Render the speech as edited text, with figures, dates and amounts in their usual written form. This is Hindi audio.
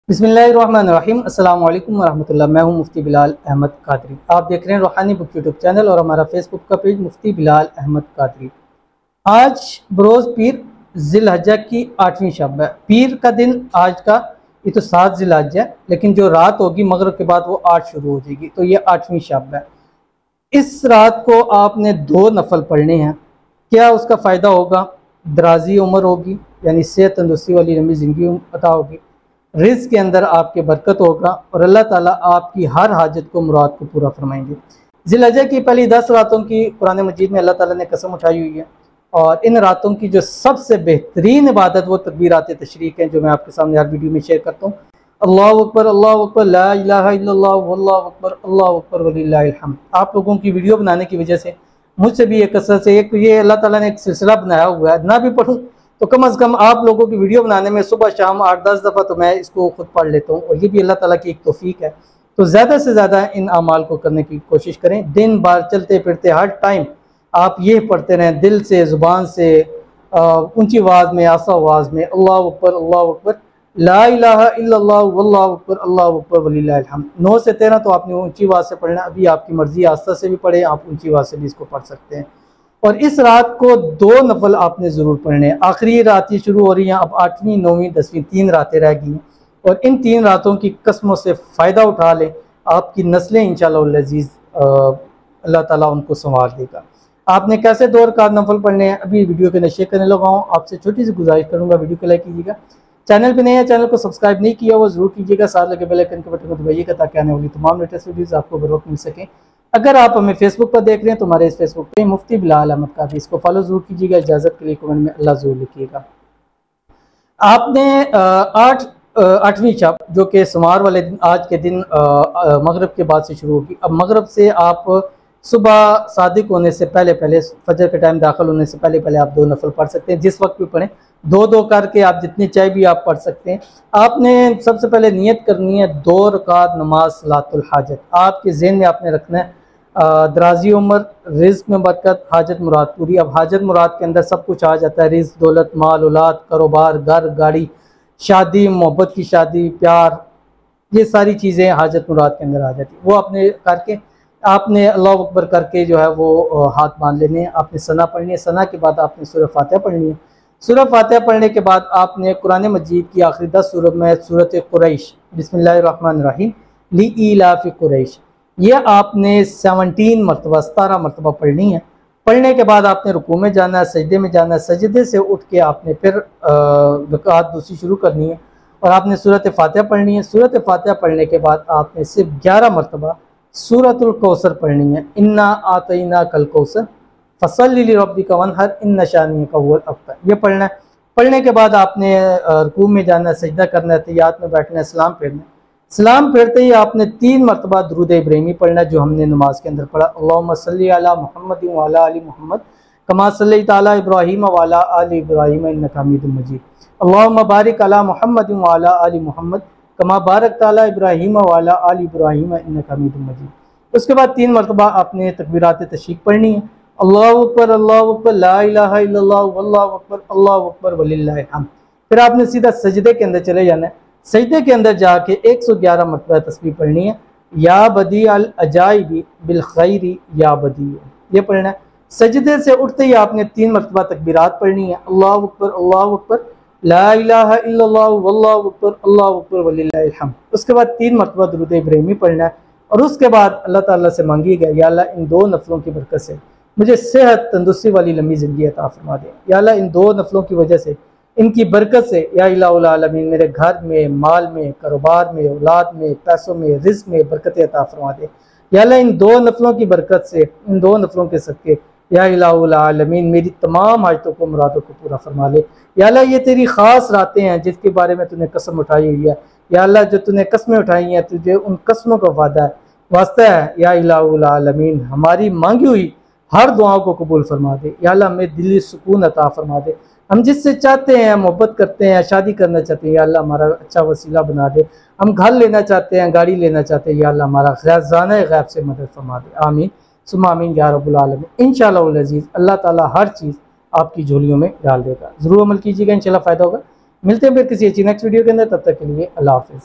बिस्मिल्लाहिर्रहमानिर्रहीम। अस्सलाम वालेकुम वरहमतुल्लाह। मैं हूं मुफ्ती बिलाल अहमद कादरी। आप देख रहे हैं रूहानी बुक यूट्यूब चैनल और हमारा फेसबुक का पेज मुफ्ती बिलाल अहमद कादरी। आज बरोज़ पीर जिलहज्जा की 8वीं शब है। पीर का दिन आज का ये तो 7 जिलहज्जा है, लेकिन जो रात होगी मगरिब के बाद वो 8 शुरू हो जाएगी, तो ये 8वीं शब है। इस रात को आपने 2 नफल पढ़ने हैं। क्या उसका फ़ायदा होगा? दराजी उम्र होगी, यानी सेहत तंदुरुस्ती वाली लंबी ज़िंदगी अता होगी, रिज़्क़ के अंदर आपके बरकत होगा और अल्लाह ताला आपकी हर हाजत को मुराद को पूरा फरमाएंगे। जिलहज्जा की पहली 10 रातों की कुरान मजीद में अल्लाह ताला ने कसम उठाई हुई है और इन रातों की जो सबसे बेहतरीन इबादत वो तकबीरात तशरीक हैं, जो मैं आपके सामने हर वीडियो में शेयर करता हूँ। अल्लाहु अकबर, ला इलाहा इल्लल्लाह, अल्लाहु अकबर वलिल्लाहिल हम्द। आप लोगों की वीडियो बनाने की वजह से मुझसे भी एक कसरत से एक ये अल्लाह ताला ने एक सिलसिला बनाया हुआ है, ना भी पढ़ूँ तो कम अज़ कम आप लोगों की वीडियो बनाने में सुबह शाम 8-10 दफ़ा तो मैं इसको खुद पढ़ लेता हूँ, और ये भी अल्लाह ताला की एक तौफीक है। तो ज़्यादा से ज़्यादा इन अमाल को करने की कोशिश करें। दिन भर चलते फिरते हर टाइम आप ये पढ़ते रहें, दिल से, ज़ुबान से, ऊंची आवाज़ में, आसा आवाज़ में, अल्लाहु अकबर, ला इलाहा इल्लल्लाह, अल्लाहु अकबर वलिल्लाहिल हम्द। 9 से 13 तो आपने ऊंची आवाज़ से पढ़ना। अभी आपकी मर्ज़ी, आस्ता से भी पढ़े, आप ऊंची आवाज़ से भी इसको पढ़ सकते हैं। और इस रात को 2 नफल आपने ज़रूर पढ़ने हैं। आखिरी रात ये शुरू हो रही हैं, अब 8वीं, 9वीं, 10वीं 3 रातें रह गई हैं, और इन 3 रातों की कसमों से फ़ायदा उठा लें। आपकी नस्लें इंशाअल्लाह अज़ीज़ अल्लाह ताला उनको संवार देगा। आपने कैसे 2 रकात नफल पढ़ने हैं, अभी वीडियो के नशे करने लगा हूँ। आपसे छोटी सी गुजारिश करूँगा, वीडियो को लाइक कीजिएगा। चैनल पर नए हैं, चैनल को सब्सक्राइब नहीं किया वो ज़रूर कीजिएगा। साथ लगे बेल आइकन के बटन को दबाइएगा ताकि आने वाली तमाम लेटेस्ट वीडियोज़ आपको बर वक्त मिल सकें। अगर आप हमें फेसबुक पर देख रहे हैं तो हमारे इस फेसबुक पे मुफ्ती बिलाल अहमद कादरी, इसको फॉलो जरूर कीजिएगा। इजाज़त के लिए कमेंट में अल्लाह जरूर लिखिएगा। आपने 8वीं शब जो कि सोमवार वाले दिन, आज के दिन मगरिब के बाद से शुरू होगी। अब मगरिब से आप सुबह सादिक होने से पहले पहले, फजर के टाइम दाखिल होने से पहले पहले आप 2 नफल पढ़ सकते हैं, जिस वक्त भी पढ़ें। 2-2 करके आप जितनी चाहे भी आप पढ़ सकते हैं। आपने सबसे पहले नियत करनी है 2 रकात नमाज सलातुल हाजत। आपके ज़हन में आपने रखना है दराजी उम्र, रिज़्क़ में बरकत, हाजत मुराद पूरी। अब हाजत मुराद के अंदर सब कुछ आ जाता है, रिज़्क़, दौलत, माल, औलाद, कारोबार, घर, गाड़ी, शादी, मोहब्बत की शादी, प्यार, ये सारी चीज़ें हाजत मुराद के अंदर आ जाती है। वो आपने करके आपने अल्लाहु अकबर करके जो है वो हाथ बांध लेने हैं। आपने सना पढ़नी है। सना के बाद आपने सूरह फातिहा पढ़नी है। सूरह फातिहा पढ़ने के बाद आपने कुरान मजीद की आखिरी 10 सूरत में सूरत कुरैश, बिस्मिल्लाहिर्रहमानिर्रहीम, लीइलाफ़ि कुरैश, ये आपने 17 मरतबा 17 मरतबा पढ़नी है। पढ़ने के बाद आपने रुकू में जाना है, सजदे में जाना है। सजदे से उठ के आपने फिर रकात दूसरी शुरू करनी है और आपने सूरत फातिहा पढ़नी है। सूरत फातिहा पढ़ने के बाद आपने सिर्फ 11 मरतबा सूरतुल कौसर पढ़नी है। इन्ना आतईना कल कौसर फसल्लि लिरब्बिका वनहर इन्ना शानिअका हुवल अबतर, ये पढ़ना है। पढ़ने के बाद आपने रुकू में जाना है, सजदा करना है, तहियात में बैठना है, सलाम फेरना है। सलाम फेरते ही आपने 3 मरतबा दुरूद इब्राहिमी पढ़ना है, जो हमने नमाज के अंदर पढ़ा। अल्लाहुम्मा सल्लि अला मुहम्मद व अला आलि मुहम्मद कमा सल्लैता अला इब्राहीम व अला आलि इब्राहीम इन्नका हमीदुम मजीद। अल्लाहुम्मा बारिक अला मुहम्मद व अला आलि मुहम्मद कमा बारकता अला इब्राहीम व अला आलि इब्राहीम इन्नका हमीदुम मजीद। उसके बाद 3 मरतबा आपने तकबीरात तशरीक पढ़नी है। अल्लाहु अकबर, ला इलाहा इल्लल्लाह, अल्लाहु अकबर वलिल्लाहिल हम्द। फिर आपने सीधा सजदे के अंदर चले जाना है। सजदे के अंदर जाके 111 मरतबा तस्बीह पढ़नी है। या बदी अल अजाइबी बिल खैरी या बदी, ये पढ़ना है। सजदे से उठते ही आपने 3 मरतबा तकबीरात पढ़नी है। अल्लाहु अकबर, ला इलाहा इल्लल्लाह, अल्लाहु अकबर वलिल्लाहिल हम्द। उसके बाद 3 मरतबा दुरूद इब्राहिमी पढ़ना है और उसके बाद अल्लाह ताला से मांगिएगा, या अल्लाह इन 2 नफलों की बरकत से मुझे सेहत तंदुरुस्ती वाली लंबी ज़िंदगी अता फरमा दे। या अल्लाह इन 2 नफलों की वजह से, इनकी बरकत से, या इलाहुल आलमीन, मेरे घर में, माल में, कारोबार में, औलाद में, पैसों में, रिज़्क़ में बरकत अता फरमा दे। या अल्लाह इन 2 नफलों की बरकत से, इन 2 नफलों के सदक़े, या इलाहुल आलमीन, मेरी तमाम हाजतों को, मुरादों को पूरा फरमा ले। या अल्लाह ये तेरी ख़ास रातें हैं जिसके बारे में तूने कसम उठाई हुई है। या अल्लाह जो तूने कसमें उठाई हैं, तुझे उन कसमों का वास्ता है। या इलाहुल आलमीन, हमारी मांगी हुई हर दुआओं को कबूल फरमा दे। या अल्लाह हमें दिली सुकून अता फरमा दे। हम जिससे चाहते हैं, मोहब्बत करते हैं, शादी करना चाहते हैं, या अल्लाह हमारा अच्छा वसीला बना दे। हम घर लेना चाहते हैं, गाड़ी लेना चाहते हैं, या अल्लाह हमारा खजाना गैब से मदद फरमा दे। आमीन सुम्मा आमीन या रब्बुल आलमीन। इंशाअल्लाह अज़ीज़ अल्लाह ताला हर चीज़ आपकी झोलियों में डाल देगा। ज़रूर अमल कीजिएगा, इंशाअल्लाह फ़ायदा होगा। मिलते हैं फिर किसी अच्छी नेक्स्ट वीडियो के अंदर, तब तक के लिए अल्लाह हाफ़िज़।